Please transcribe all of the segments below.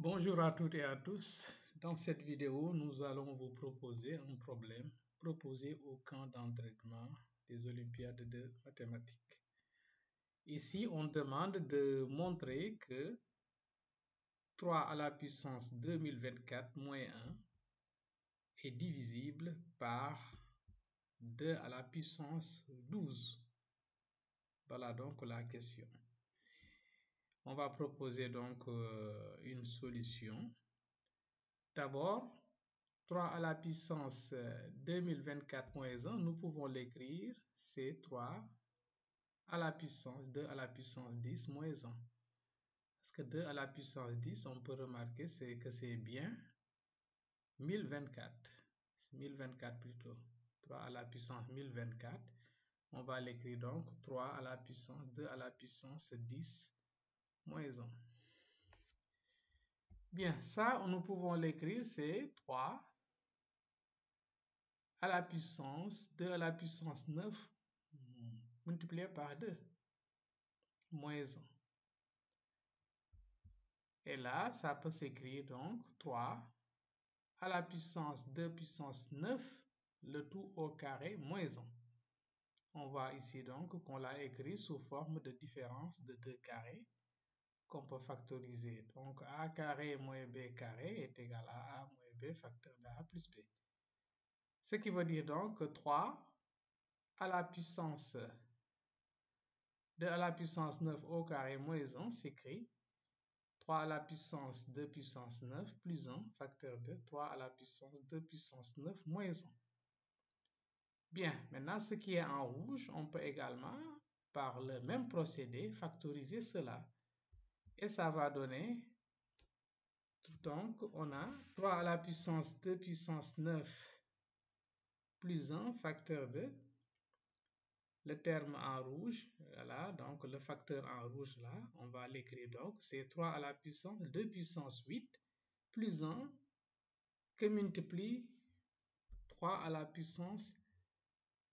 Bonjour à toutes et à tous. Dans cette vidéo, nous allons vous proposer un problème proposé au camp d'entraînement des Olympiades de mathématiques. Ici, on demande de montrer que 3 à la puissance 2024 moins 1 est divisible par 2 à la puissance 12. Voilà donc la question. On va proposer donc une solution. D'abord, 3 à la puissance 2024 moins 1, nous pouvons l'écrire, c'est 3 à la puissance 2 à la puissance 10 moins 1. Parce que 2 à la puissance 10, on peut remarquer que c'est bien 1024. 1024 plutôt. 3 à la puissance 1024. On va l'écrire donc 3 à la puissance 2 à la puissance 10 moins 1. Bien, ça, nous pouvons l'écrire, c'est 3 à la puissance 2 à la puissance 9 multiplié par 2, moins 1. Et là, ça peut s'écrire donc 3 à la puissance 2 puissance 9, le tout au carré, moins 1. On voit ici donc qu'on l'a écrit sous forme de différence de 2 carrés qu'on peut factoriser. Donc a carré moins b carré est égal à a moins b facteur de a plus b. Ce qui veut dire donc que 3 à la puissance 2 à la puissance 9 au carré moins 1 s'écrit 3 à la puissance 2 puissance 9 plus 1 facteur de 3 à la puissance 2 puissance 9 moins 1. Bien, maintenant ce qui est en rouge, on peut également, par le même procédé, factoriser cela. Et ça va donner, donc on a 3 à la puissance 2 puissance 9 plus 1 facteur de, le terme en rouge, voilà, donc le facteur en rouge là, on va l'écrire donc, c'est 3 à la puissance 2 puissance 8 plus 1 que multiplie 3 à la puissance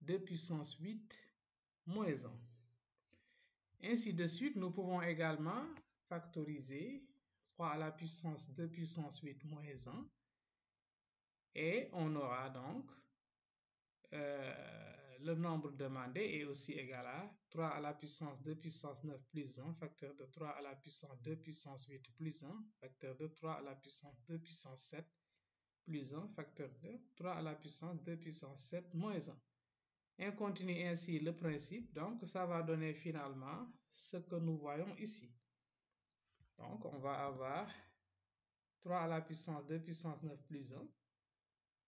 2 puissance 8 moins 1. Ainsi de suite, nous pouvons également factoriser 3 à la puissance 2 puissance 8 moins 1 et on aura donc le nombre demandé est aussi égal à 3 à la puissance 2 puissance 9 plus 1 facteur de 3 à la puissance 2 puissance 8 plus 1 facteur de 3 à la puissance 2 puissance 7 plus 1 facteur de 3 à la puissance 2 puissance 7 moins 1. Et on continue ainsi le principe, donc ça va donner finalement ce que nous voyons ici. Donc on va avoir 3 à la puissance 2 puissance 9 plus 1,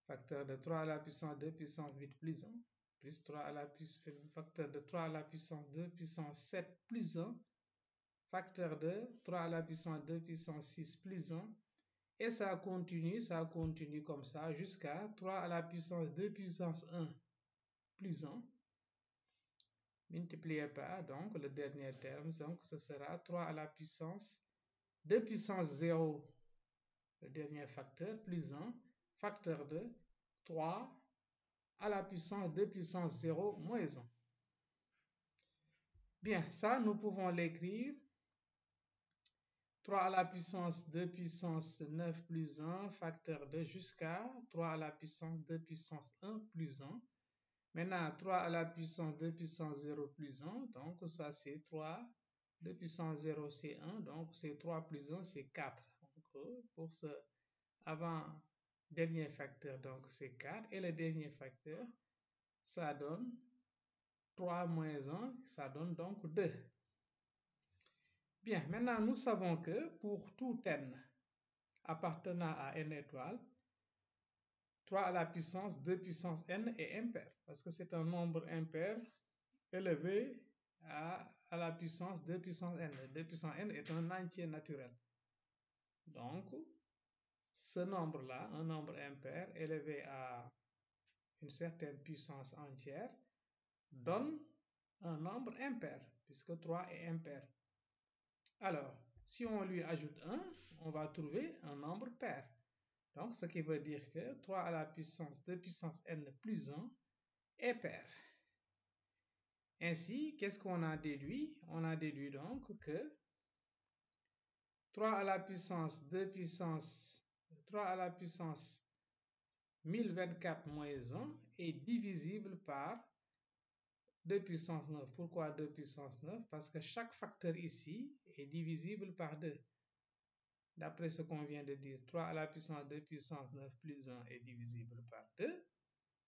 facteur de 3 à la puissance 2 puissance 8 plus 1, plus 3 à la puissance, facteur de 3 à la puissance 2 puissance 7 plus 1, facteur de 3 à la puissance 2 puissance 6 plus 1, et ça continue comme ça jusqu'à 3 à la puissance 2 puissance 1 plus 1, multiplié par donc le dernier terme, donc ce sera 3 à la puissance 2 puissance 0, le dernier facteur, plus 1, facteur de 3 à la puissance 2 puissance 0 moins 1. Bien, ça nous pouvons l'écrire 3 à la puissance 2 puissance 9 plus 1, facteur de jusqu'à 3 à la puissance 2 puissance 1 plus 1. Maintenant, 3 à la puissance 2 puissance 0 plus 1, donc ça c'est 3, 2 puissance 0 c'est 1, donc c'est 3 plus 1 c'est 4. Donc pour ce avant-dernier facteur, donc c'est 4, et le dernier facteur, ça donne 3 moins 1, ça donne donc 2. Bien, maintenant nous savons que pour tout n appartenant à n étoiles, 3 à la puissance 2 puissance n est impair, parce que c'est un nombre impair élevé à la puissance 2 puissance n. 2 puissance n est un entier naturel. Donc, ce nombre-là, un nombre impair élevé à une certaine puissance entière, donne un nombre impair, puisque 3 est impair. Alors, si on lui ajoute 1, on va trouver un nombre pair. Donc, ce qui veut dire que 3 à la puissance 2 puissance n plus 1 est pair. Ainsi, qu'est-ce qu'on a déduit? On a déduit donc que 3 à la puissance 2 puissance 3 à la puissance 1024 moins 1 est divisible par 2 puissance 9. Pourquoi 2 puissance 9? Parce que chaque facteur ici est divisible par 2. D'après ce qu'on vient de dire, 3 à la puissance 2 puissance 9 plus 1 est divisible par 2.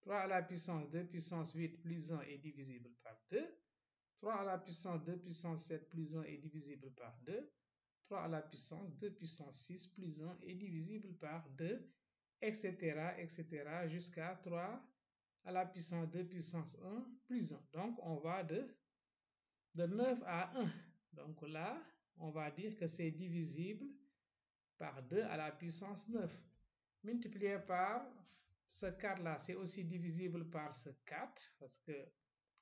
3 à la puissance 2 puissance 8 plus 1 est divisible par 2. 3 à la puissance 2 puissance 7 plus 1 est divisible par 2. 3 à la puissance 2 puissance 6 plus 1 est divisible par 2, etc., etc., jusqu'à 3 à la puissance 2 puissance 1 plus 1. Donc, on va de 9 à 1. Donc là, on va dire que c'est divisible par 2 à la puissance 9. Multiplié par ce 4-là, c'est aussi divisible par ce 4, parce que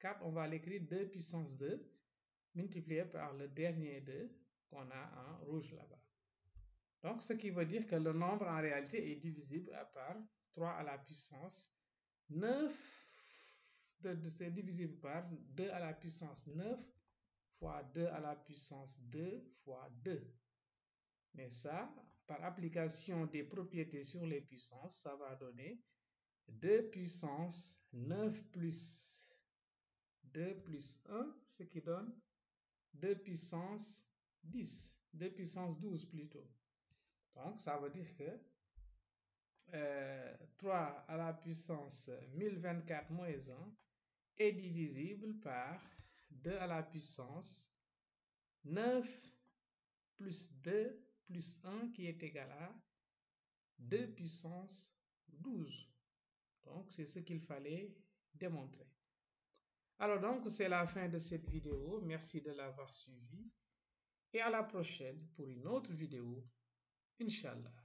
4, on va l'écrire 2 puissance 2, multiplié par le dernier 2 qu'on a en rouge là-bas. Donc, ce qui veut dire que le nombre en réalité est divisible par 3 à la puissance 9, c'est divisible par 2 à la puissance 9 fois 2 à la puissance 2 fois 2. Mais ça, par application des propriétés sur les puissances, ça va donner 2 puissance 9 plus 2 plus 1, ce qui donne 2 puissance 10, 2 puissance 12 plutôt. Donc, ça veut dire que 3 à la puissance 1024 moins 1 est divisible par 2 à la puissance 9 plus 2 plus 1 qui est égal à 2 puissance 12. Donc, c'est ce qu'il fallait démontrer. Alors donc, c'est la fin de cette vidéo. Merci de l'avoir suivi. Et à la prochaine pour une autre vidéo. Inch'Allah.